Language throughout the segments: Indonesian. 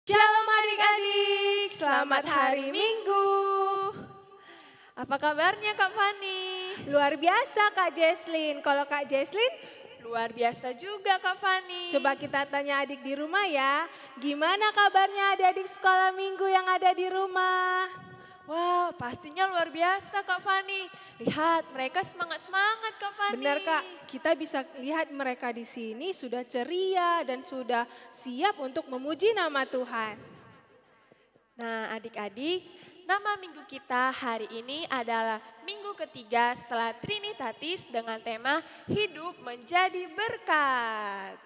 Shalom adik-adik, selamat hari Minggu. Apa kabarnya Kak Fani? Luar biasa Kak Jesslyn. Kalau Kak Jesslyn, Luar biasa juga Kak Fani. coba kita tanya adik di rumah ya. Gimana kabarnya adik-adik sekolah minggu yang ada di rumah? Wah, pastinya luar biasa Kak Fani. Lihat, mereka semangat-semangat Kak Fani. Benar Kak, kita bisa lihat mereka di sini sudah ceria dan sudah siap untuk memuji nama Tuhan. Nah adik-adik, nama minggu kita hari ini adalah minggu ketiga setelah Trinitatis dengan tema Hidup Menjadi Berkat.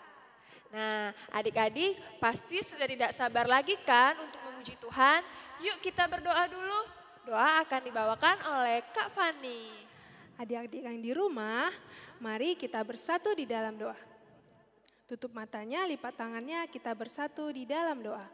Nah adik-adik pasti sudah tidak sabar lagi kan untuk memuji Tuhan. Yuk kita berdoa dulu. Doa akan dibawakan oleh Kak Fani. Adik-adik yang di rumah, mari kita bersatu di dalam doa. Tutup matanya, lipat tangannya, kita bersatu di dalam doa.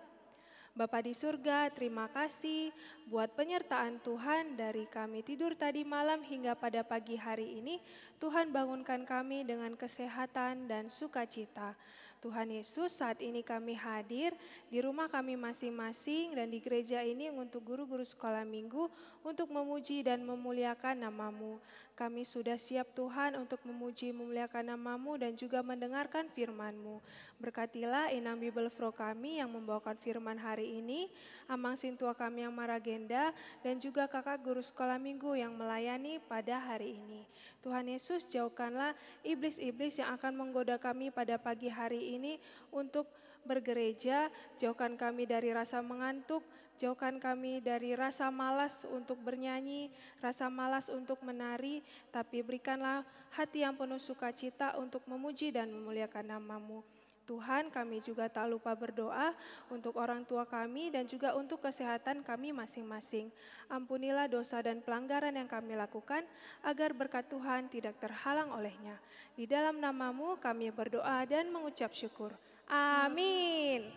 Bapa di surga, terima kasih buat penyertaan Tuhan dari kami tidur tadi malam hingga pada pagi hari ini. Tuhan bangunkan kami dengan kesehatan dan sukacita. Tuhan Yesus, saat ini kami hadir di rumah kami masing-masing dan di gereja ini untuk guru-guru sekolah minggu untuk memuji dan memuliakan nama-Mu. Kami sudah siap Tuhan untuk memuji memuliakan nama-Mu dan juga mendengarkan firman-Mu. Berkatilah Inang Bible Pro kami yang membawakan firman hari ini, Amang Sintua kami yang Maragenda dan juga kakak guru sekolah minggu yang melayani pada hari ini. Tuhan Yesus, jauhkanlah iblis-iblis yang akan menggoda kami pada pagi hari ini untuk bergereja, jauhkan kami dari rasa mengantuk, jauhkan kami dari rasa malas untuk bernyanyi, rasa malas untuk menari, tapi berikanlah hati yang penuh sukacita untuk memuji dan memuliakan nama-Mu. Tuhan, kami juga tak lupa berdoa untuk orang tua kami dan juga untuk kesehatan kami masing-masing. Ampunilah dosa dan pelanggaran yang kami lakukan agar berkat Tuhan tidak terhalang olehnya. Di dalam nama-Mu kami berdoa dan mengucap syukur. Amin.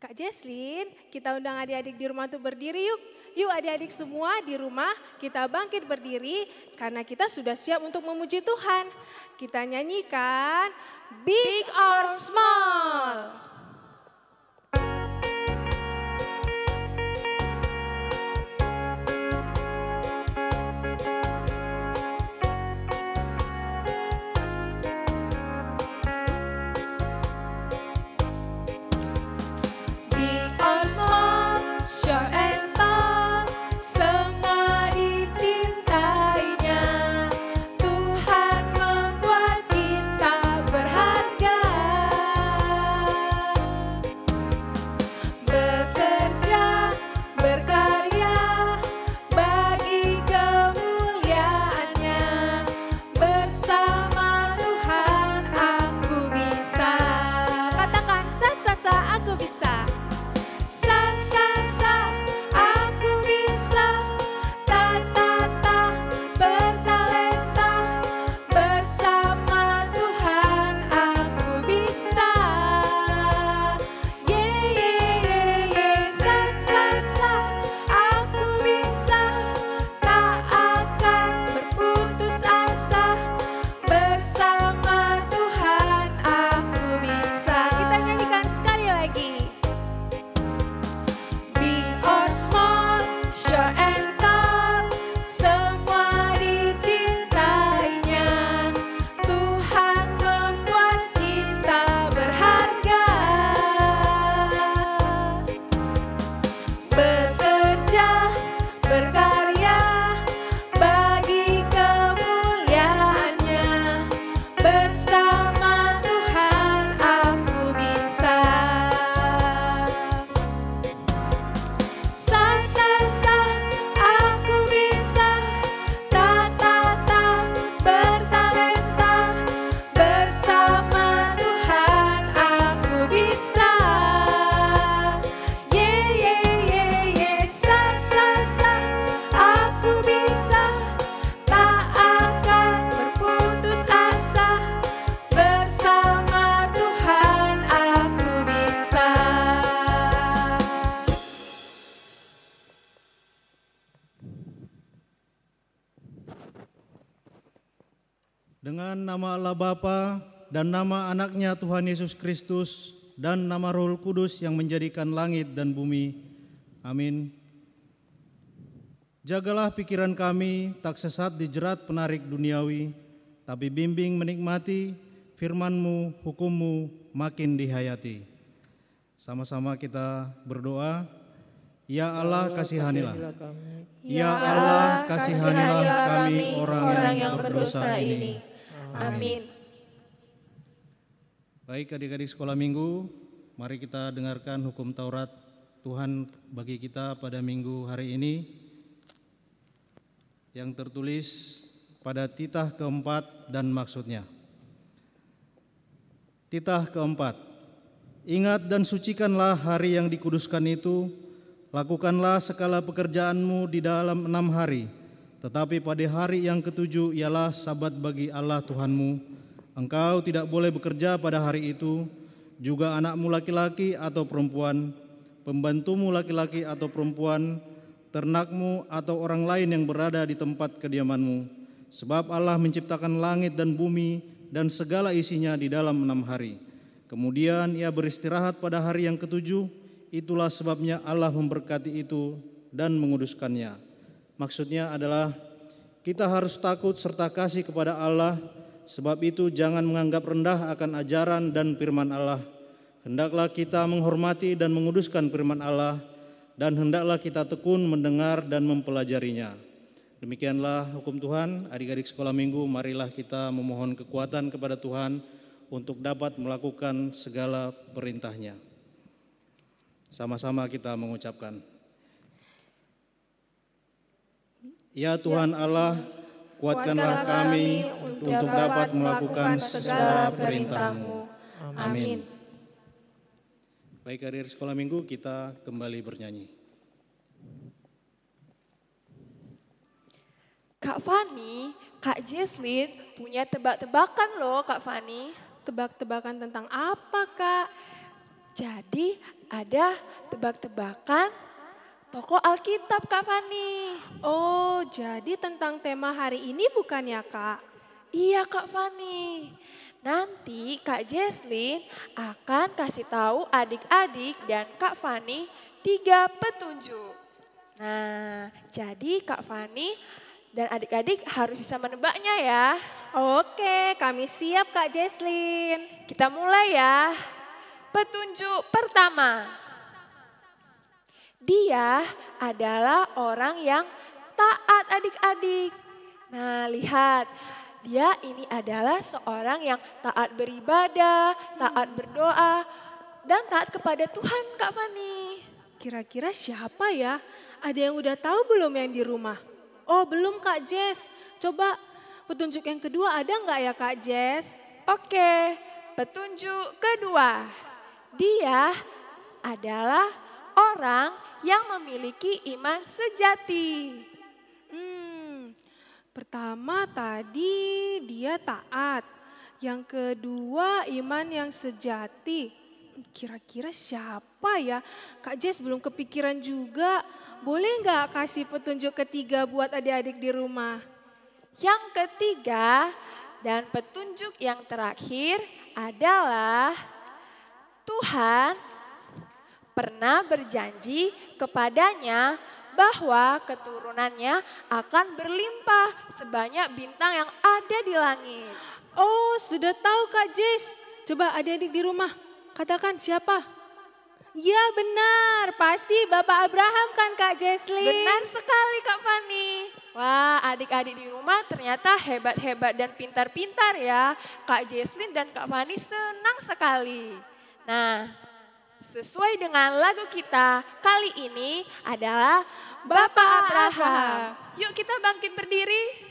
Kak Jesslyn, kita undang adik-adik di rumah untuk berdiri yuk. Yuk adik-adik semua di rumah kita bangkit berdiri karena kita sudah siap untuk memuji Tuhan. Kita nyanyikan Big or Small. Big or small, short and tall, semua dicintainya. Tuhan membuat kita berharga. Bekerja, berkarya, bagi kemuliaannya. Bersama Tuhan aku bisa. Katakan sa aku bisa. Sa aku bisa. Ta bertalenta. Bersama Tuhan aku bisa. Ye sa aku bisa. Tak akan berputus asa. Bersama Tuhan aku bisa. Kita nyanyikan sekali lagi. Big or small, short and tall, semua dicintainya. Tuhan membuat kita berharga. Bekerja, berkarya, bagi kemuliaannya. Bersama Tuhan aku bisa. Sa aku bisa. Ta bertalenta. Bersama Tuhan aku bisa. Ye sa aku bisa. Tak akan berputus asa. Bersama Tuhan aku bisa. Dengan nama Allah Bapa dan nama anaknya Tuhan Yesus Kristus dan nama Roh Kudus yang menjadikan langit dan bumi. Amin. Jagalah pikiran kami tak sesat dijerat penarik duniawi, tapi bimbing menikmati firman-Mu, hukum-Mu makin dihayati. Sama-sama kita berdoa. Ya Allah, kasihanilah. Ya Allah, kasihanilah kami orang yang berdosa ini. Amin. Baik adik-adik sekolah minggu, mari kita dengarkan hukum Taurat Tuhan bagi kita pada minggu hari ini yang tertulis pada titah keempat dan maksudnya. Titah keempat, ingat dan sucikanlah hari yang dikuduskan itu, lakukanlah segala pekerjaanmu di dalam 6 hari, tetapi pada hari yang ketujuh ialah sabat bagi Allah Tuhanmu. Engkau tidak boleh bekerja pada hari itu, juga anakmu laki-laki atau perempuan, pembantumu laki-laki atau perempuan, ternakmu atau orang lain yang berada di tempat kediamanmu. Sebab Allah menciptakan langit dan bumi dan segala isinya di dalam 6 hari. Kemudian ia beristirahat pada hari yang ketujuh. Itulah sebabnya Allah memberkati itu dan menguduskannya. Maksudnya adalah kita harus takut serta kasih kepada Allah. Sebab itu jangan menganggap rendah akan ajaran dan firman Allah. Hendaklah kita menghormati dan menguduskan firman Allah, dan hendaklah kita tekun mendengar dan mempelajarinya. Demikianlah hukum Tuhan. Adik-adik sekolah minggu, marilah kita memohon kekuatan kepada Tuhan untuk dapat melakukan segala perintah-Nya. Sama-sama kita mengucapkan. Ya Tuhan Allah, kuatkanlah kami untuk dapat melakukan segala perintah-Mu. Amin. Baik adik-adik sekolah minggu, kita kembali bernyanyi. Kak Fani, Kak Jesslyn punya tebak-tebakan loh Kak Fani. Tebak-tebakan tentang apa, Kak? Jadi ada tebak-tebakan tokoh Alkitab Kak Fani. Oh, jadi tentang tema hari ini bukan ya, Kak? Iya Kak Fani. Nanti Kak Jesslyn akan kasih tahu adik-adik dan Kak Fani 3 petunjuk. Nah, jadi Kak Fani dan adik-adik harus bisa menebaknya ya. Oke, kami siap Kak Jesslyn. Kita mulai ya. Petunjuk pertama. Dia adalah orang yang taat adik-adik. Nah, lihat. Dia ini adalah seorang yang taat beribadah, taat berdoa, dan taat kepada Tuhan Kak Fani. Kira-kira siapa ya? Ada yang udah tahu belum yang di rumah? Oh belum Kak Jess. Coba petunjuk yang kedua ada nggak ya Kak Jess? Oke, petunjuk kedua. Dia adalah orang yang memiliki iman sejati. Pertama tadi dia taat. Yang kedua iman yang sejati. Kira-kira siapa ya? Kak Jess belum kepikiran juga. Boleh nggak kasih petunjuk ketiga buat adik-adik di rumah? Yang ketiga dan petunjuk yang terakhir adalah Tuhan pernah berjanji kepadanya bahwa keturunannya akan berlimpah sebanyak bintang yang ada di langit. Oh, sudah tahu Kak Jess. Coba adik-adik di rumah katakan siapa? Ya benar, pasti Bapak Abraham kan Kak Jesslyn? Benar sekali Kak Fani. Wah, adik-adik di rumah ternyata hebat-hebat dan pintar-pintar ya. Kak Jesslyn dan Kak Fani senang sekali. Nah, sesuai dengan lagu kita kali ini adalah Bapak Abraham. Yuk kita bangkit berdiri.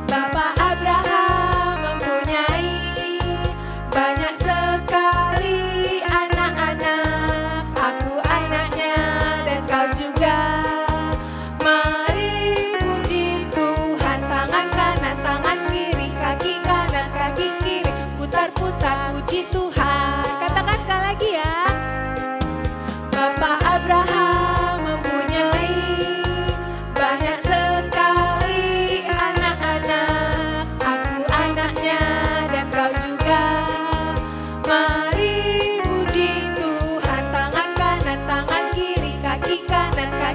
Bapak Abraham mempunyai banyak sekali anak-anak. Aku anaknya dan kau juga. Mari puji Tuhan, tangan kanan, tangan kiri, kaki kanan, kaki kiri, putar-putar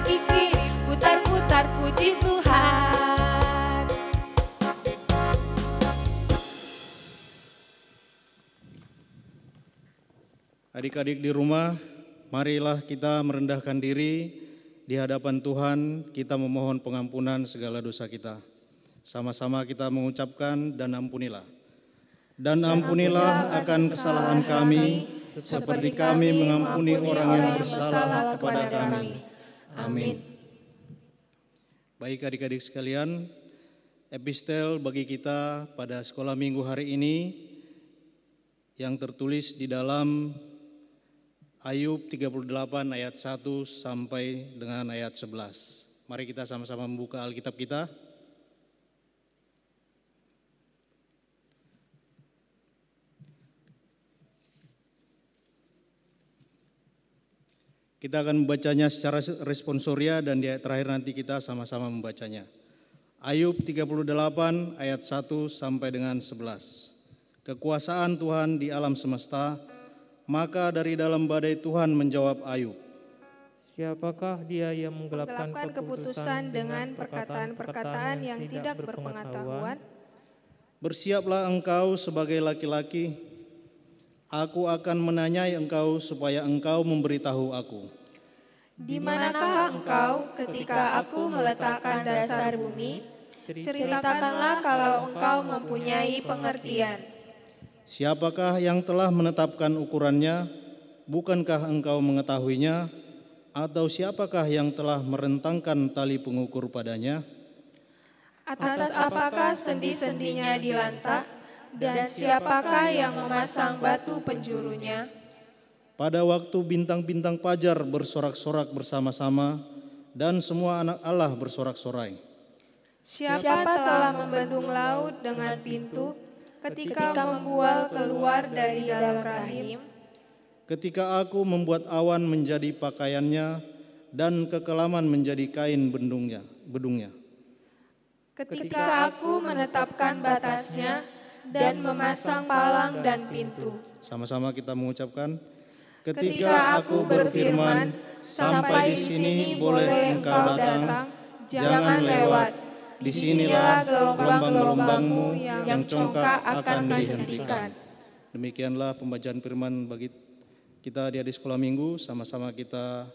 kaki kiri, putar-putar puji Tuhan. Adik-adik di rumah, marilah kita merendahkan diri di hadapan Tuhan, kita memohon pengampunan segala dosa kita. Sama-sama kita mengucapkan, dan ampunilah. Dan ampunilah akan kesalahan kami, seperti kami mengampuni orang yang bersalah kepada kami. Amin. Baik adik-adik sekalian, epistel bagi kita pada sekolah minggu hari ini yang tertulis di dalam Ayub 38 ayat 1 sampai dengan ayat 11. Mari kita sama-sama membuka Alkitab kita. Kita akan membacanya secara responsoria dan di ayat terakhir nanti kita sama-sama membacanya. Ayub 38 ayat 1 sampai dengan 11. Kekuasaan Tuhan di alam semesta, maka dari dalam badai Tuhan menjawab Ayub. Siapakah dia yang menggelapkan keputusan dengan perkataan-perkataan yang tidak berpengetahuan? Bersiaplah engkau sebagai laki-laki, aku akan menanyai engkau supaya engkau memberitahu aku. Di manakah engkau ketika aku meletakkan dasar bumi? Ceritakanlah kalau engkau mempunyai pengertian. Siapakah yang telah menetapkan ukurannya? Bukankah engkau mengetahuinya? Atau siapakah yang telah merentangkan tali pengukur padanya? Atas apakah sendi-sendinya dilantak? Dan siapakah yang memasang batu penjurunya? Pada waktu bintang-bintang fajar bersorak-sorak bersama-sama, dan semua anak Allah bersorak-sorai. Siapa telah membendung laut dengan pintu, ketika membual keluar dari dalam rahim? Ketika aku membuat awan menjadi pakaiannya, dan kekelaman menjadi kain bedungnya. Ketika aku menetapkan batasnya, dan memasang palang dan pintu. Sama-sama kita mengucapkan, ketika aku berfirman, sampai di sini boleh engkau datang, jangan lewat. Disinilah gelombang-gelombangmu yang congkak akan dihentikan. Demikianlah pembacaan firman bagi kita di sekolah minggu. Sama-sama kita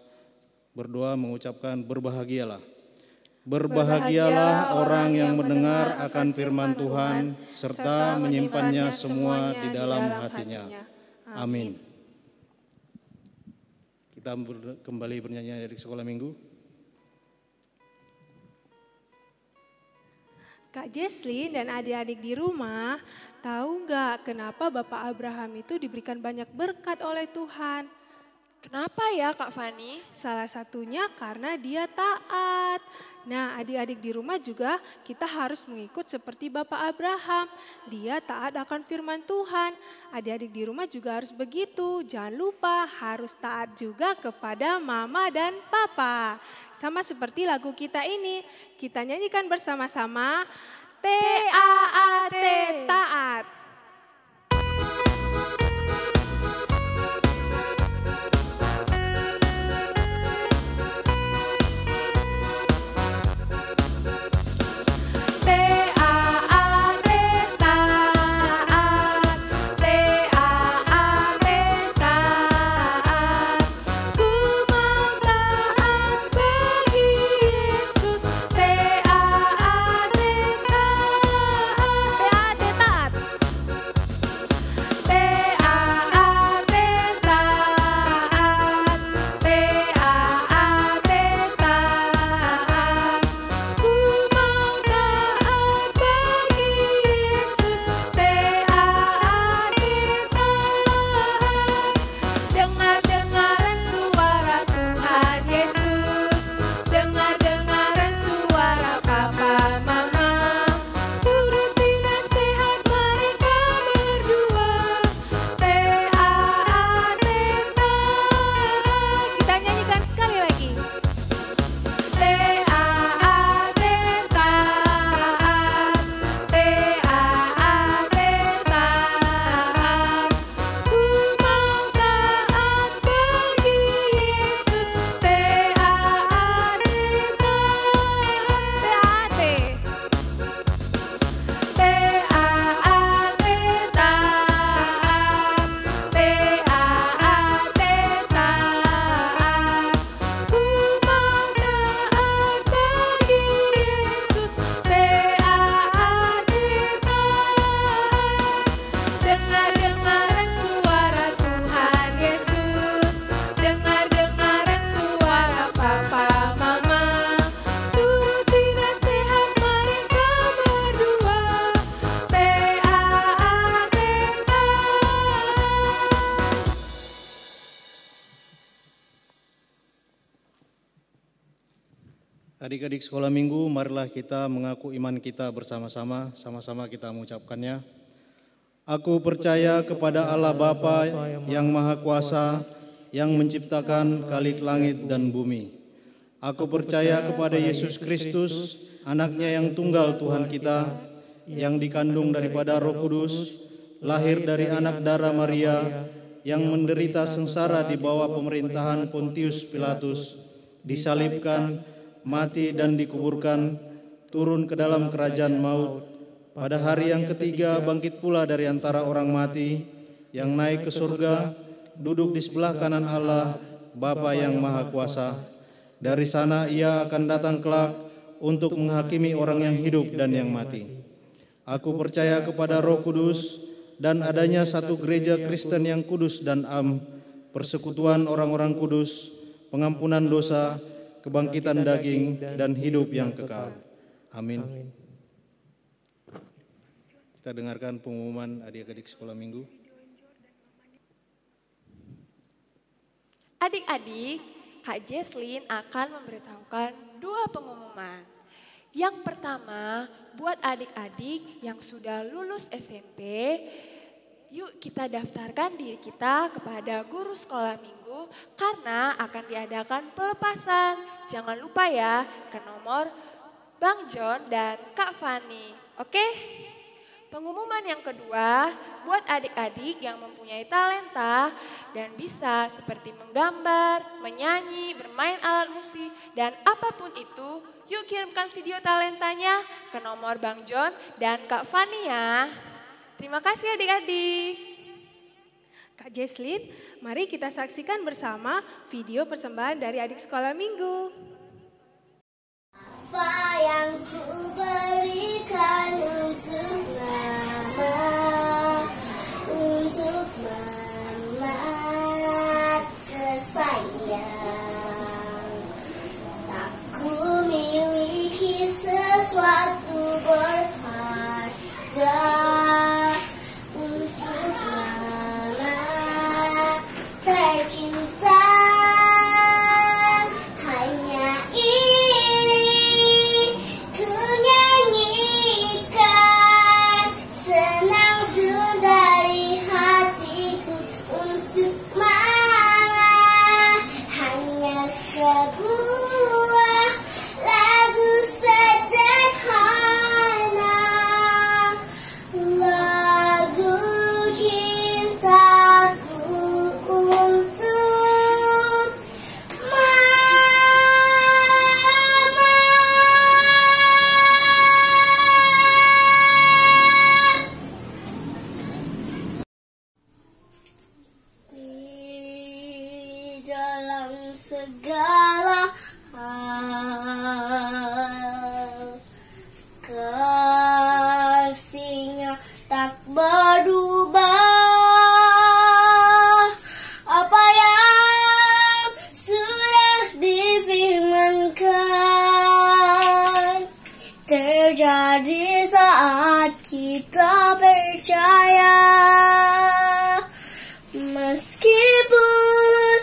berdoa mengucapkan berbahagialah. Berbahagialah orang yang mendengar akan firman Tuhan serta menyimpannya semua di dalam hatinya. Amin. Kita kembali bernyanyi dari sekolah minggu. Kak Jesslyn dan adik-adik di rumah, tahu nggak kenapa Bapak Abraham itu diberikan banyak berkat oleh Tuhan? Kenapa ya Kak Fani? Salah satunya karena dia taat. Nah, adik-adik di rumah juga kita harus mengikut seperti Bapak Abraham. Dia taat akan firman Tuhan. Adik-adik di rumah juga harus begitu. Jangan lupa harus taat juga kepada mama dan papa. Sama seperti lagu kita ini. Kita nyanyikan bersama-sama. T-A-A-T, taat. Adik-adik sekolah minggu, marilah kita mengaku iman kita bersama-sama, sama-sama kita mengucapkannya. Aku percaya kepada Allah Bapa yang Maha Kuasa, yang menciptakan kalik langit dan bumi. Aku percaya kepada Yesus Kristus, anaknya yang tunggal Tuhan kita, yang dikandung daripada Roh Kudus, lahir dari anak darah Maria, yang menderita sengsara di bawah pemerintahan Pontius Pilatus, disalibkan, mati dan dikuburkan, turun ke dalam kerajaan maut. Pada hari yang ketiga bangkit pula dari antara orang mati, yang naik ke surga, duduk di sebelah kanan Allah, Bapa yang Maha Kuasa. Dari sana ia akan datang kelak untuk menghakimi orang yang hidup dan yang mati. Aku percaya kepada Roh Kudus dan adanya satu gereja Kristen yang kudus dan am, persekutuan orang-orang kudus, pengampunan dosa, kebangkitan daging, dan hidup yang kekal. Amin. Kita dengarkan pengumuman adik-adik sekolah minggu. Adik-adik, Kak Jesslyn akan memberitahukan 2 pengumuman. Yang pertama, buat adik-adik yang sudah lulus SMP, yuk kita daftarkan diri kita kepada guru sekolah minggu karena akan diadakan pelepasan. Jangan lupa ya ke nomor Bang John dan Kak Fani. Oke? Pengumuman yang kedua, buat adik-adik yang mempunyai talenta dan bisa seperti menggambar, menyanyi, bermain alat musik, dan apapun itu, yuk kirimkan video talentanya ke nomor Bang John dan Kak Fani ya. Terima kasih adik-adik. Kak Jesslyn, mari kita saksikan bersama video persembahan dari adik sekolah minggu. Apa yang ku berikan untuk mama tersayang, tak ku miliki sesuatu berharga untuk mama tercinta. Hanya ini ku nyanyikan, senang tuh dari hatiku untuk mama. Hanya sebuah lagu sederhana, lagu cintaku untuk mama. Di dalam segala hal, kasih-Nya tak berubah. Apa yang sudah difirmankan terjadi saat kita percaya. Meskipun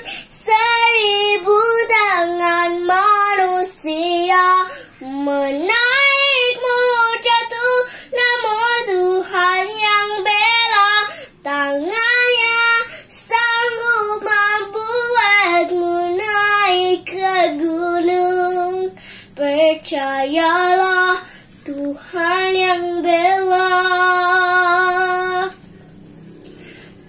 1000 tangan manusia menaikmu jatuh, namun Tuhan yang bela, tangannya sanggup membuatmu naik ke gunung. Percayalah, Tuhan yang bela.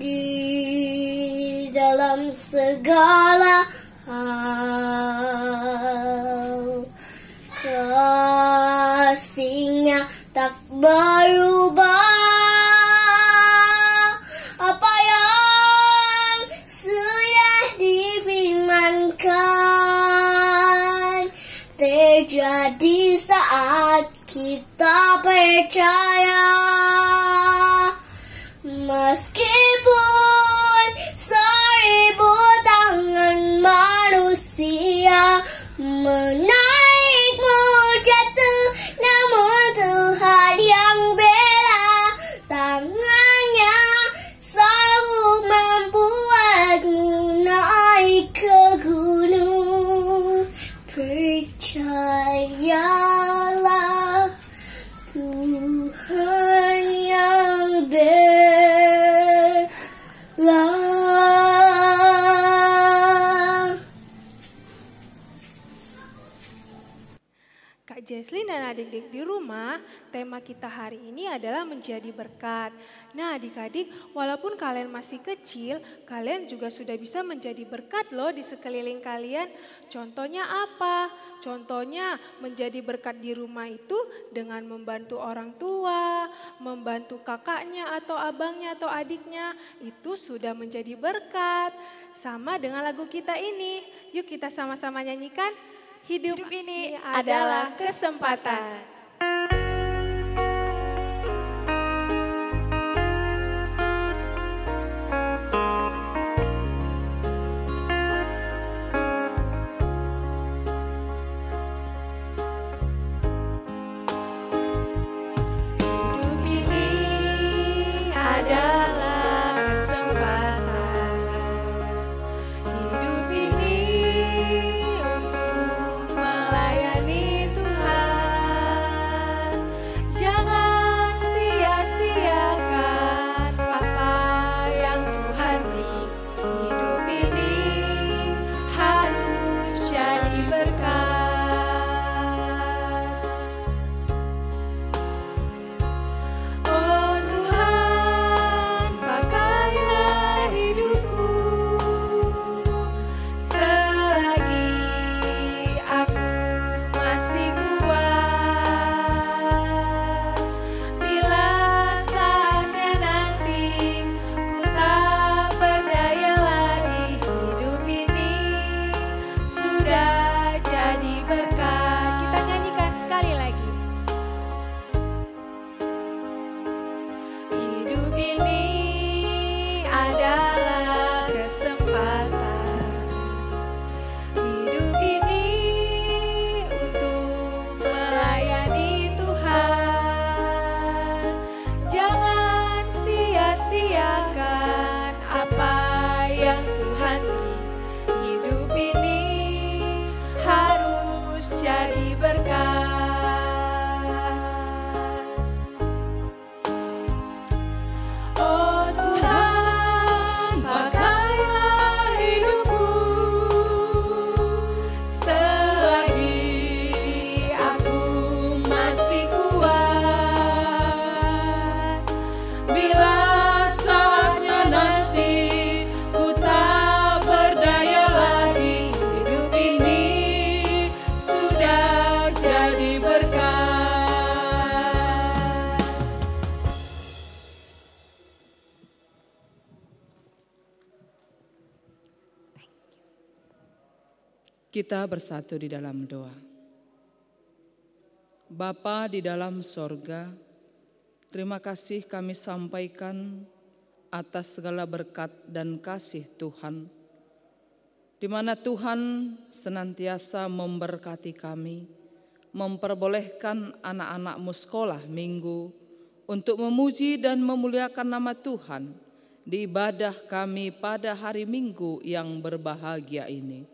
Di dalam segala hal, kasih-Nya tak berubah. Apa yang sudah difirmankan terjadi saat kita percaya. Meskipun 1000 tangan manusia menaikmu jatuh, namun Tuhan yang bela, tangannya sanggup membuatmu naik ke gunung. Percaya. Kak Jesslyn dan adik-adik di rumah, tema kita hari ini adalah menjadi berkat. Nah adik-adik, walaupun kalian masih kecil, kalian juga sudah bisa menjadi berkat loh di sekeliling kalian. Contohnya apa? Contohnya menjadi berkat di rumah itu dengan membantu orang tua, membantu kakaknya atau abangnya atau adiknya, itu sudah menjadi berkat. Sama dengan lagu kita ini, yuk kita sama-sama nyanyikan. Hidup ini adalah kesempatan. Hidup ini adalah kesempatan. Hidup ini untuk melayani Tuhan. Jangan sia-siakan apa yang Tuhan beri. Hidup ini harus jadi berkat. Oh Tuhan, pakailah hidupku selagi aku masih kuat. Bila saatnya nanti ku tak berdaya lagi, hidup ini sudah jadi berkat. Kita nyanyikan sekali lagi. Hidup ini adalah kesempatan. Hidup ini untuk melayani Tuhan. Jangan sia-siakan apa yang Tuhan beri. Hidup ini harus jadi berkat. Oh Tuhan, pakailah hidupku selagi aku masih kuat. Bila saatnya nanti ku tak berdaya lagi, hidup ini sudah jadi berkat. Kita bersatu di dalam doa. Bapa di dalam sorga, terima kasih kami sampaikan atas segala berkat dan kasih Tuhan, di mana Tuhan senantiasa memberkati kami, memperbolehkan anak-anak-Mu sekolah minggu untuk memuji dan memuliakan nama Tuhan di ibadah kami pada hari Minggu yang berbahagia ini.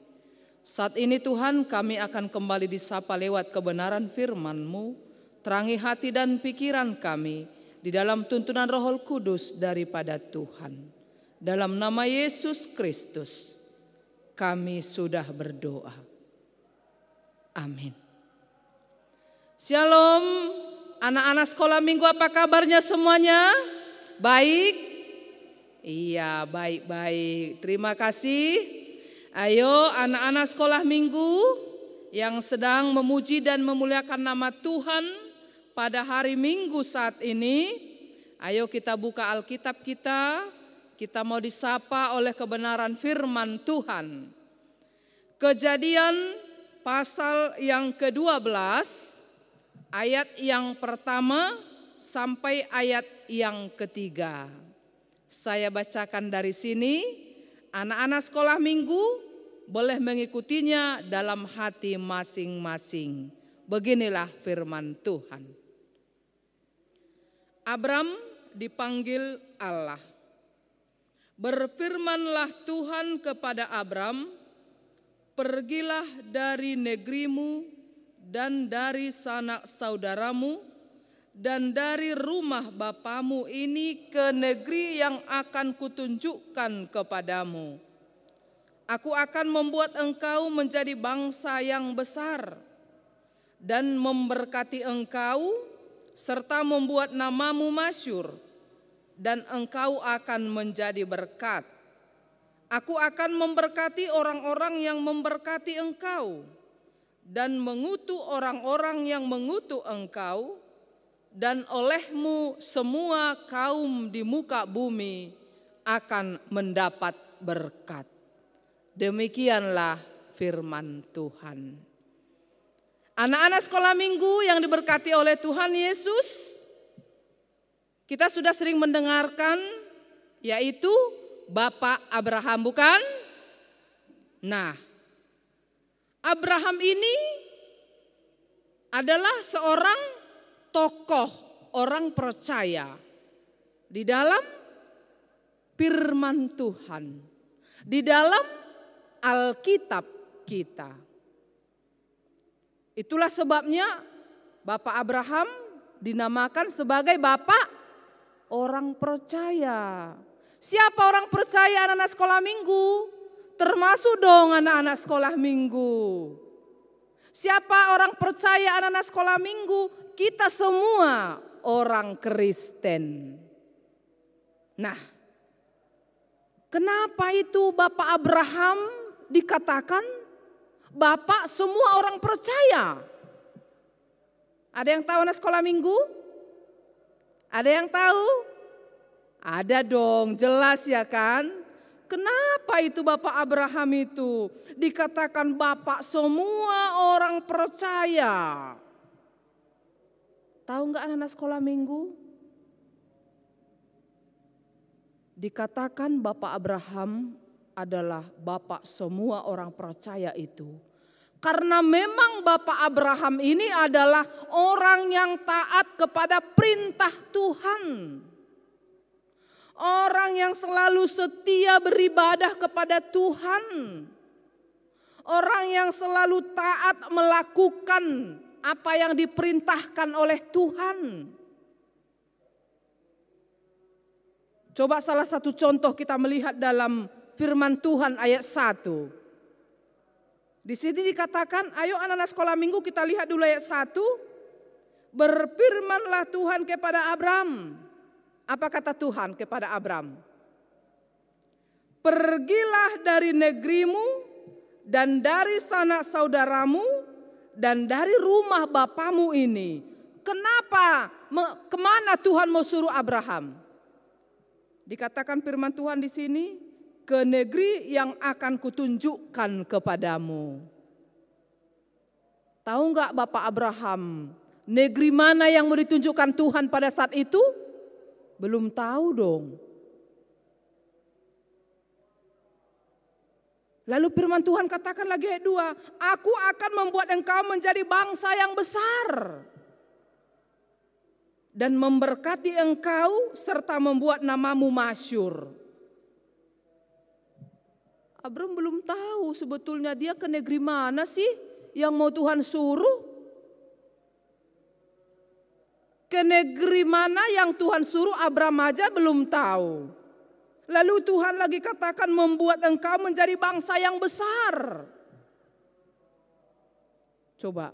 Saat ini Tuhan, kami akan kembali disapa lewat kebenaran firman-Mu. Terangi hati dan pikiran kami di dalam tuntunan Roh Kudus daripada Tuhan. Dalam nama Yesus Kristus kami sudah berdoa. Amin. Shalom, anak-anak sekolah minggu, apa kabarnya semuanya? Baik? Iya, baik-baik. Terima kasih. Ayo anak-anak sekolah minggu yang sedang memuji dan memuliakan nama Tuhan pada hari Minggu saat ini, ayo kita buka Alkitab kita mau disapa oleh kebenaran firman Tuhan. Kejadian pasal yang ke-12, ayat yang pertama sampai ayat yang ketiga. Saya bacakan dari sini. Anak-anak sekolah minggu boleh mengikutinya dalam hati masing-masing. Beginilah firman Tuhan. Abram dipanggil Allah. Berfirmanlah Tuhan kepada Abram, pergilah dari negerimu dan dari sanak saudaramu dan dari rumah Bapamu ini ke negeri yang akan kutunjukkan kepadamu. Aku akan membuat engkau menjadi bangsa yang besar dan memberkati engkau serta membuat namamu masyhur, dan engkau akan menjadi berkat. Aku akan memberkati orang-orang yang memberkati engkau dan mengutuk orang-orang yang mengutuk engkau, dan olehmu semua kaum di muka bumi akan mendapat berkat. Demikianlah firman Tuhan. Anak-anak sekolah minggu yang diberkati oleh Tuhan Yesus, kita sudah sering mendengarkan yaitu Bapak Abraham, bukan? Nah, Abraham ini adalah seorang tokoh orang percaya di dalam firman Tuhan, di dalam Alkitab kita. Itulah sebabnya Bapak Abraham dinamakan sebagai Bapak orang percaya. Siapa orang percaya anak-anak sekolah minggu? Termasuk dong anak-anak sekolah minggu. Siapa orang percaya anak-anak sekolah minggu? Kita semua orang Kristen. Nah, kenapa itu Bapak Abraham dikatakan Bapak semua orang percaya? Ada yang tahu anak sekolah minggu? Ada yang tahu? Ada dong, jelas ya kan? Kenapa itu Bapak Abraham itu dikatakan Bapak semua orang percaya? Tahu nggak anak-anak sekolah minggu? Dikatakan Bapak Abraham adalah Bapak semua orang percaya itu karena memang Bapak Abraham ini adalah orang yang taat kepada perintah Tuhan. Orang yang selalu setia beribadah kepada Tuhan. Orang yang selalu taat melakukan apa yang diperintahkan oleh Tuhan. Coba salah satu contoh kita melihat dalam firman Tuhan ayat 1. Di sini dikatakan, ayo anak-anak sekolah minggu kita lihat dulu ayat 1. Berfirmanlah Tuhan kepada Abram. Apa kata Tuhan kepada Abram? Pergilah dari negerimu dan dari sanak saudaramu dan dari rumah bapamu ini. Kenapa? Kemana Tuhan mau suruh Abraham? Dikatakan firman Tuhan di sini, ke negeri yang akan kutunjukkan kepadamu. Tahu nggak Bapak Abraham, negeri mana yang mau ditunjukkan Tuhan pada saat itu? Belum tahu dong. Lalu firman Tuhan katakan lagi ayat 2, aku akan membuat engkau menjadi bangsa yang besar. Dan memberkati engkau serta membuat namamu masyhur. Abram belum tahu sebetulnya dia ke negeri mana sih yang mau Tuhan suruh. Ke negeri mana yang Tuhan suruh Abram aja belum tahu. Lalu Tuhan lagi katakan membuat engkau menjadi bangsa yang besar. Coba.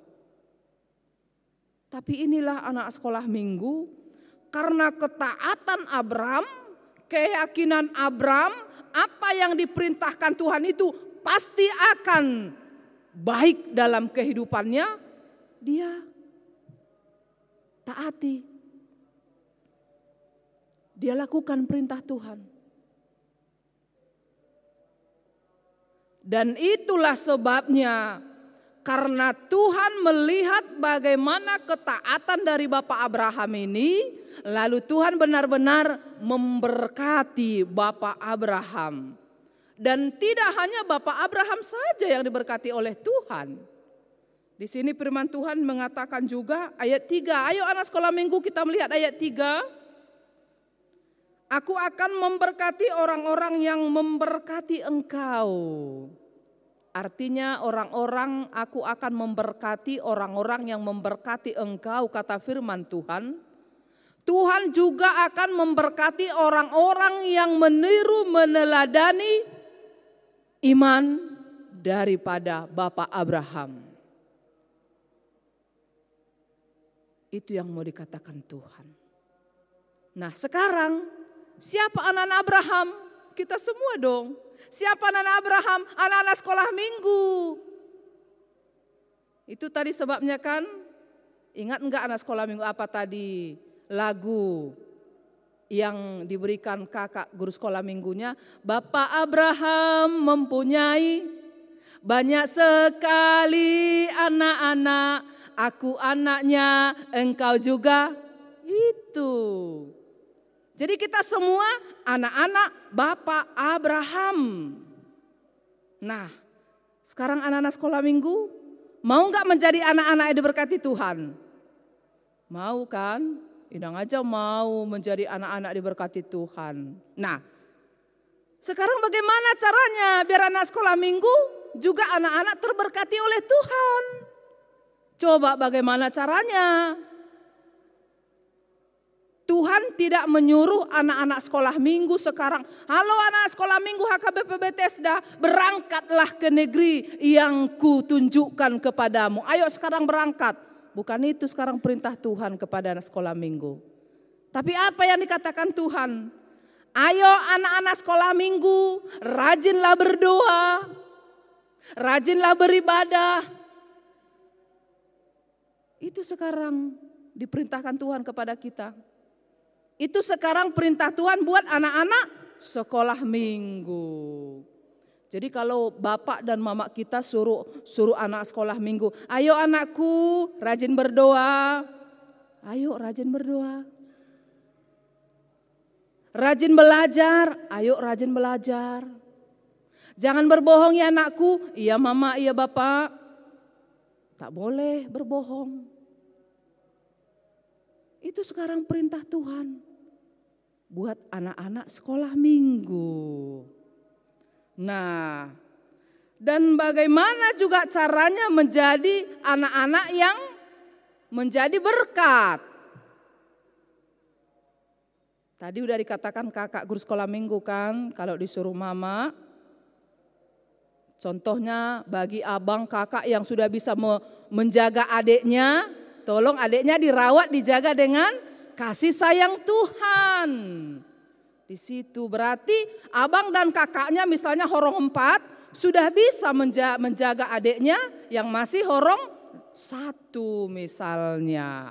Tapi inilah anak sekolah minggu. Karena ketaatan Abram, keyakinan Abram, apa yang diperintahkan Tuhan itu pasti akan baik dalam kehidupannya. Dia taati. Dia lakukan perintah Tuhan. Dan itulah sebabnya karena Tuhan melihat bagaimana ketaatan dari Bapak Abraham ini, lalu Tuhan benar-benar memberkati Bapak Abraham. Dan tidak hanya Bapak Abraham saja yang diberkati oleh Tuhan. Di sini firman Tuhan mengatakan juga ayat 3. Ayo anak sekolah minggu kita melihat ayat 3. Aku akan memberkati orang-orang yang memberkati engkau. Artinya aku akan memberkati orang-orang yang memberkati engkau, kata firman Tuhan. Tuhan juga akan memberkati orang-orang yang meniru meneladani iman daripada Bapak Abraham. Itu yang mau dikatakan Tuhan. Nah sekarang siapa anak-anak Abraham? Kita semua dong. Siapa anak-anak Abraham? Anak-anak sekolah minggu. Itu tadi sebabnya kan, ingat enggak anak sekolah minggu apa tadi? Lagu yang diberikan kakak guru sekolah minggunya. Bapak Abraham mempunyai banyak sekali anak-anak. Aku anaknya, engkau juga. Itu. Jadi kita semua anak-anak Bapak Abraham. Nah, sekarang anak-anak sekolah minggu, mau nggak menjadi anak-anak yang diberkati Tuhan? Mau kan? Idang aja mau menjadi anak-anak diberkati Tuhan. Nah, sekarang bagaimana caranya biar anak sekolah minggu juga anak-anak terberkati oleh Tuhan? Coba bagaimana caranya? Tuhan tidak menyuruh anak-anak sekolah minggu sekarang, halo anak sekolah minggu HKBP Bethesda, berangkatlah ke negeri yang kutunjukkan kepadamu. Ayo sekarang berangkat. Bukan itu sekarang perintah Tuhan kepada anak sekolah minggu. Tapi apa yang dikatakan Tuhan? Ayo anak-anak sekolah minggu, rajinlah berdoa, rajinlah beribadah. Itu sekarang diperintahkan Tuhan kepada kita. Itu sekarang perintah Tuhan buat anak-anak sekolah minggu. Jadi kalau bapak dan mama kita suruh anak sekolah minggu, ayo anakku rajin berdoa. Ayo rajin berdoa. Rajin belajar, ayo rajin belajar. Jangan berbohong ya anakku, iya mama, iya bapak. Tak boleh berbohong. Itu sekarang perintah Tuhan buat anak-anak sekolah minggu. Nah, dan bagaimana juga caranya menjadi anak-anak yang menjadi berkat. Tadi udah dikatakan kakak guru sekolah minggu kan, kalau disuruh mama, contohnya bagi abang kakak yang sudah bisa menjaga adiknya, tolong adiknya dirawat, dijaga dengan kasih sayang Tuhan. Di situ berarti abang dan kakaknya misalnya horong 4 sudah bisa menjaga adiknya yang masih horong 1 misalnya.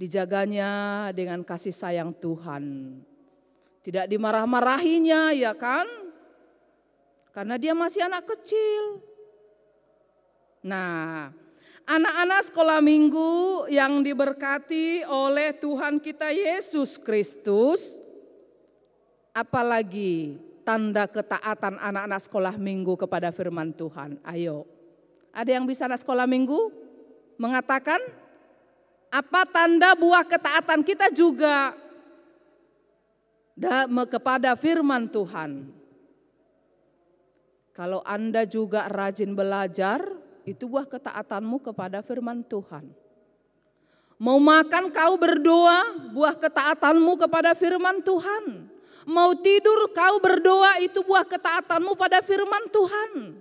Dijaganya dengan kasih sayang Tuhan. Tidak dimarah-marahinya ya kan? Karena dia masih anak kecil. Nah, anak-anak sekolah minggu yang diberkati oleh Tuhan kita Yesus Kristus, apalagi tanda ketaatan anak-anak sekolah minggu kepada firman Tuhan. Ayo, ada yang bisa anak sekolah minggu mengatakan apa tanda buah ketaatan kita juga kepada firman Tuhan. Kalau Anda juga rajin belajar, itu buah ketaatanmu kepada firman Tuhan. Mau makan kau berdoa, buah ketaatanmu kepada firman Tuhan. Mau tidur kau berdoa, itu buah ketaatanmu pada firman Tuhan.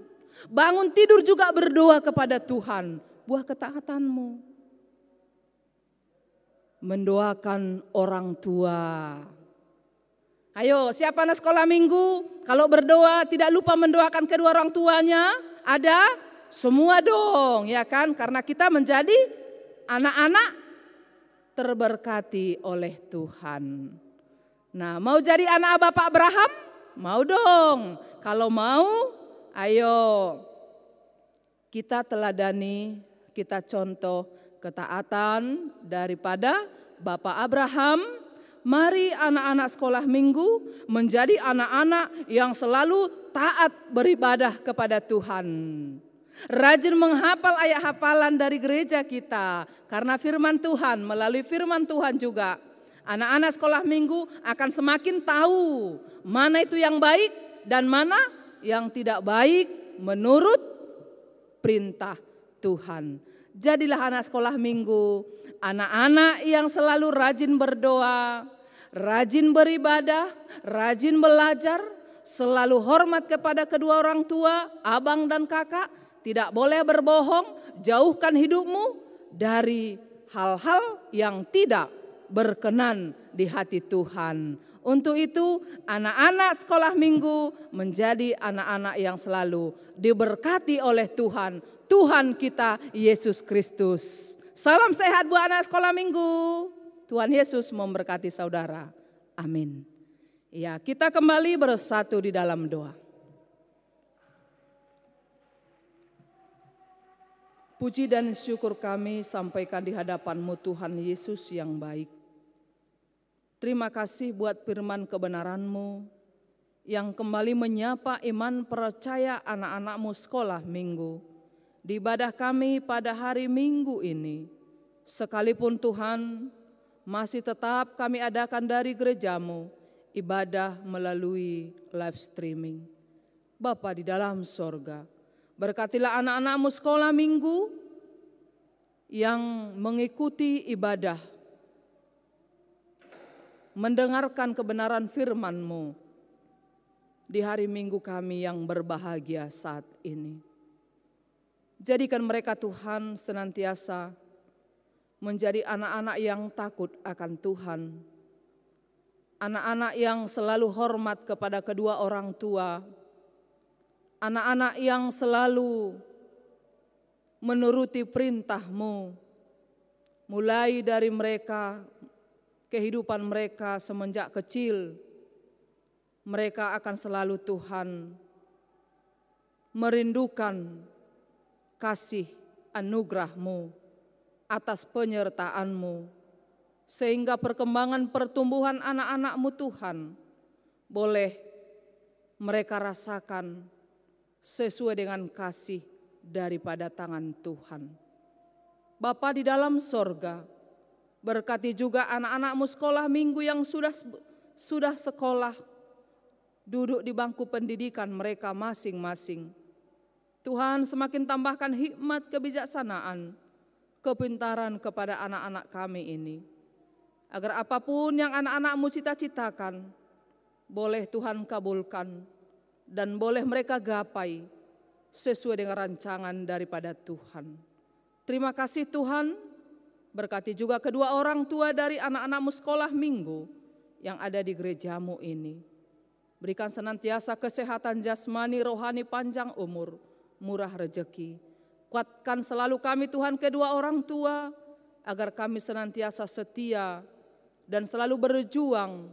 Bangun tidur juga berdoa kepada Tuhan, buah ketaatanmu. Mendoakan orang tua. Ayo, siapa anak sekolah minggu? Kalau berdoa tidak lupa mendoakan kedua orang tuanya. Ada? Semua dong, ya kan? Karena kita menjadi anak-anak terberkati oleh Tuhan. Nah, mau jadi anak Bapak Abraham? Mau dong. Kalau mau, ayo kita teladani, kita contoh ketaatan daripada Bapak Abraham. Mari anak-anak sekolah minggu menjadi anak-anak yang selalu taat beribadah kepada Tuhan. Rajin menghafal ayat hafalan dari gereja kita. Karena firman Tuhan, melalui firman Tuhan juga anak-anak sekolah minggu akan semakin tahu mana itu yang baik dan mana yang tidak baik menurut perintah Tuhan. Jadilah anak sekolah minggu, anak-anak yang selalu rajin berdoa, rajin beribadah, rajin belajar, selalu hormat kepada kedua orang tua, abang dan kakak, tidak boleh berbohong, jauhkan hidupmu dari hal-hal yang tidak berkenan di hati Tuhan. Untuk itu anak-anak sekolah minggu menjadi anak-anak yang selalu diberkati oleh Tuhan, Tuhan kita Yesus Kristus. Salam sehat buat anak sekolah minggu. Tuhan Yesus memberkati saudara. Amin. Ya, kita kembali bersatu di dalam doa. Puji dan syukur kami sampaikan di hadapan-Mu Tuhan Yesus yang baik. Terima kasih buat firman kebenaran-Mu yang kembali menyapa iman percaya anak-anak-Mu sekolah minggu. Di ibadah kami pada hari Minggu ini, sekalipun Tuhan masih tetap kami adakan dari gereja-Mu, ibadah melalui live streaming. Bapa di dalam sorga, berkatilah anak-anak-Mu sekolah minggu yang mengikuti ibadah, mendengarkan kebenaran firman-Mu di hari Minggu kami yang berbahagia saat ini. Jadikan mereka Tuhan senantiasa menjadi anak-anak yang takut akan Tuhan, anak-anak yang selalu hormat kepada kedua orang tua, anak-anak yang selalu menuruti perintah-Mu, mulai dari mereka, kehidupan mereka semenjak kecil, mereka akan selalu Tuhan merindukan kasih anugerah-Mu atas penyertaan-Mu, sehingga perkembangan pertumbuhan anak-anak-Mu Tuhan boleh mereka rasakan sesuai dengan kasih daripada tangan Tuhan. Bapa di dalam sorga, berkati juga anak-anak-Mu sekolah minggu yang sudah sekolah, duduk di bangku pendidikan mereka masing-masing. Tuhan semakin tambahkan hikmat kebijaksanaan, kepintaran kepada anak-anak kami ini. Agar apapun yang anak-anak-Mu cita-citakan, boleh Tuhan kabulkan dan boleh mereka gapai sesuai dengan rancangan daripada Tuhan. Terima kasih Tuhan, berkati juga kedua orang tua dari anak-anak-Mu sekolah minggu yang ada di gereja-Mu ini. Berikan senantiasa kesehatan jasmani, rohani, panjang umur, murah rezeki. Kuatkan selalu kami Tuhan kedua orang tua, agar kami senantiasa setia dan selalu berjuang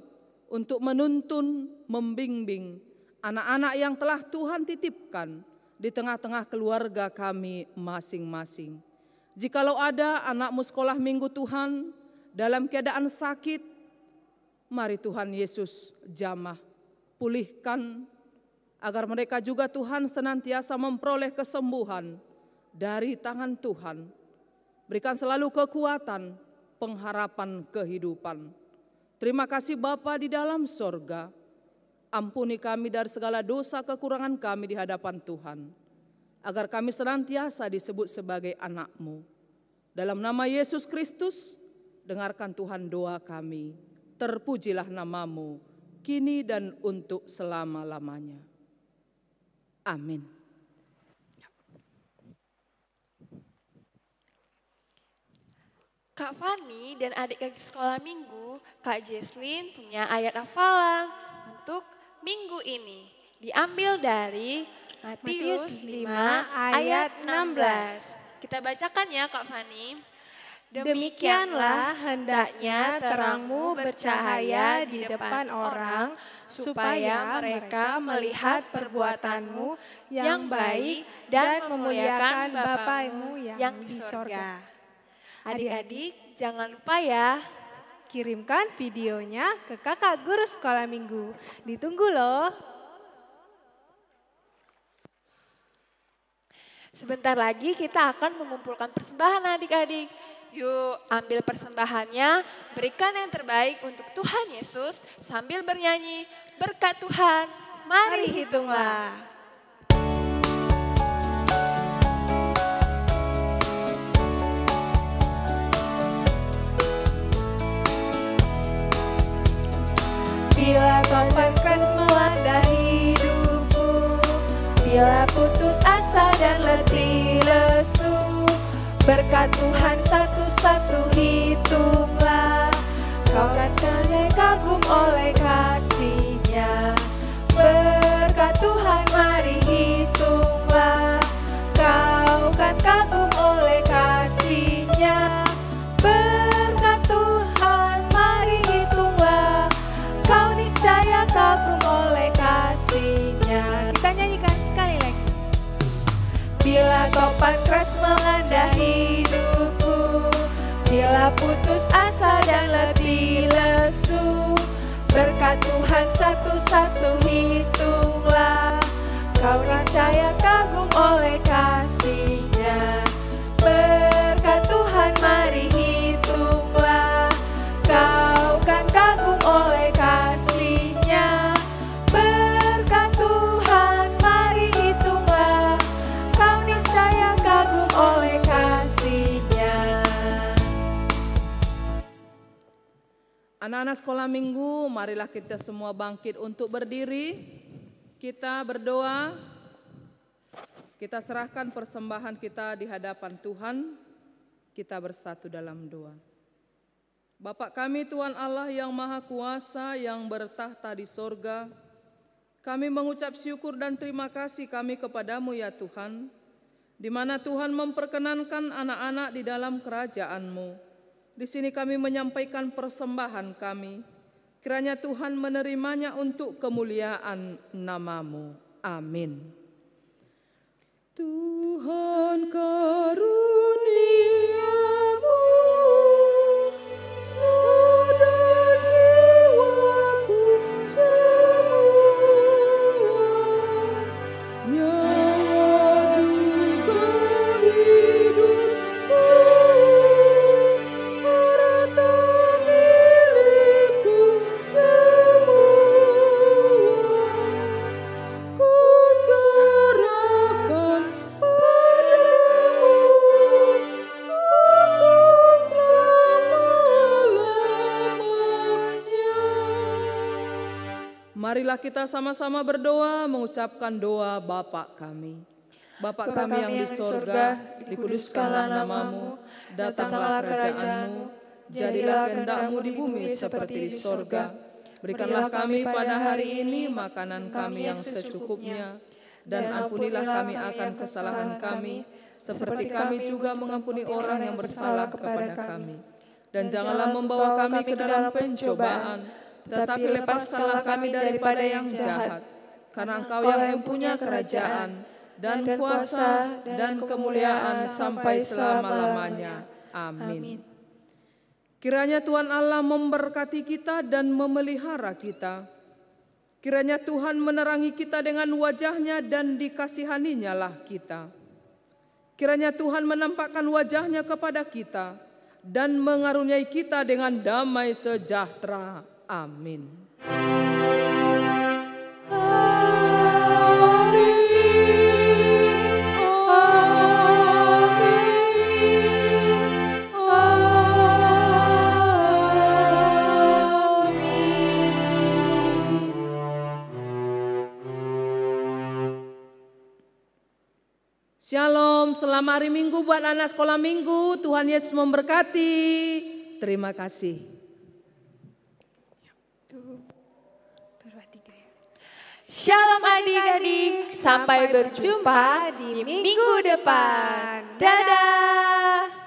untuk menuntun, membimbing anak-anak yang telah Tuhan titipkan di tengah-tengah keluarga kami masing-masing. Jikalau ada anak-Mu sekolah minggu Tuhan dalam keadaan sakit, mari Tuhan Yesus jamah, pulihkan, agar mereka juga Tuhan senantiasa memperoleh kesembuhan dari tangan Tuhan. Berikan selalu kekuatan, pengharapan kehidupan. Terima kasih Bapa di dalam sorga, ampuni kami dari segala dosa kekurangan kami di hadapan Tuhan, agar kami senantiasa disebut sebagai anak-Mu. Dalam nama Yesus Kristus, dengarkan Tuhan doa kami. Terpujilah nama-Mu, kini dan untuk selama-lamanya. Amin. Kak Fani dan adik-adik sekolah minggu, Kak Jesslyn punya ayat hafalan untuk minggu ini. Diambil dari Matius 5 ayat 16. Kita bacakan ya Kak Fani. Demikianlah hendaknya terangmu bercahaya di depan orang, supaya mereka melihat perbuatanmu yang baik dan memuliakan Bapa-Mu yang di sorga. Adik-adik jangan lupa ya, Kirimkan videonya ke kakak guru sekolah minggu. Ditunggu loh. Sebentar lagi kita akan mengumpulkan persembahan adik-adik. Yuk ambil persembahannya, berikan yang terbaik untuk Tuhan Yesus sambil bernyanyi berkat Tuhan. Mari hitunglah. Bila putus asa dan letih lesu, berkat Tuhan satu-satu hitunglah. Kau kan sangat kagum oleh kasih-Nya. Berkat Tuhan mari hitunglah. Kau kan kagum oleh kasih-Nya. Berkat Tuhan mari hitunglah. Kau niscaya kagum oleh kasih-Nya. Kita nyanyikan sekali lagi. Bila topan keras melanda hidupku, bila putus asa dan letih lesu, berkat Tuhan satu-satu hitunglah. Kau niscaya kagum oleh kasih-Nya. Berkat Tuhan mari hitunglah. Kau kan kagum oleh kasih-Nya. Berkat Tuhan mari hitunglah. Kau niscaya kagum oleh kasih-Nya. Anak-anak sekolah minggu, marilah kita semua bangkit untuk berdiri. Kita berdoa, kita serahkan persembahan kita di hadapan Tuhan. Kita bersatu dalam doa. Bapa kami Tuhan Allah yang Maha Kuasa, yang bertahta di sorga, kami mengucap syukur dan terima kasih kami kepadamu ya Tuhan, di mana Tuhan memperkenankan anak-anak di dalam kerajaan-Mu. Di sini kami menyampaikan persembahan kami. Kiranya Tuhan menerimanya untuk kemuliaan nama-Mu. Amin. Tuhan karuniamu, roh dan jiwaku semua, nyawa juga hidupku, harta milikku semua, ku serahkan padamu untuk selama-lamanya. Marilah kita sama-sama berdoa mengucapkan doa Bapa kami. Bapa kami yang di sorga, dikuduskanlah nama-Mu, datanglah kerajaan-Mu, jadilah kehendak-Mu di bumi seperti di sorga. Berikanlah kami pada hari ini makanan kami yang secukupnya, dan ampunilah kami akan kesalahan kami, seperti kami juga mengampuni orang yang bersalah kepada kami. Dan janganlah membawa kami ke dalam pencobaan, tetapi lepaskanlah kami daripada yang jahat. Karena Engkau yang mempunyai kerajaan, dan kuasa, dan kemuliaan sampai selama-lamanya. Amin. Kiranya Tuhan Allah memberkati kita dan memelihara kita. Kiranya Tuhan menerangi kita dengan wajah-Nya dan dikasihani-Nya lah kita. Kiranya Tuhan menampakkan wajah-Nya kepada kita dan mengaruniai kita dengan damai sejahtera. Amin. Shalom, selamat hari Minggu buat anak sekolah minggu. Tuhan Yesus memberkati. Terima kasih. Shalom adik-adik, sampai berjumpa di minggu depan. Dadah.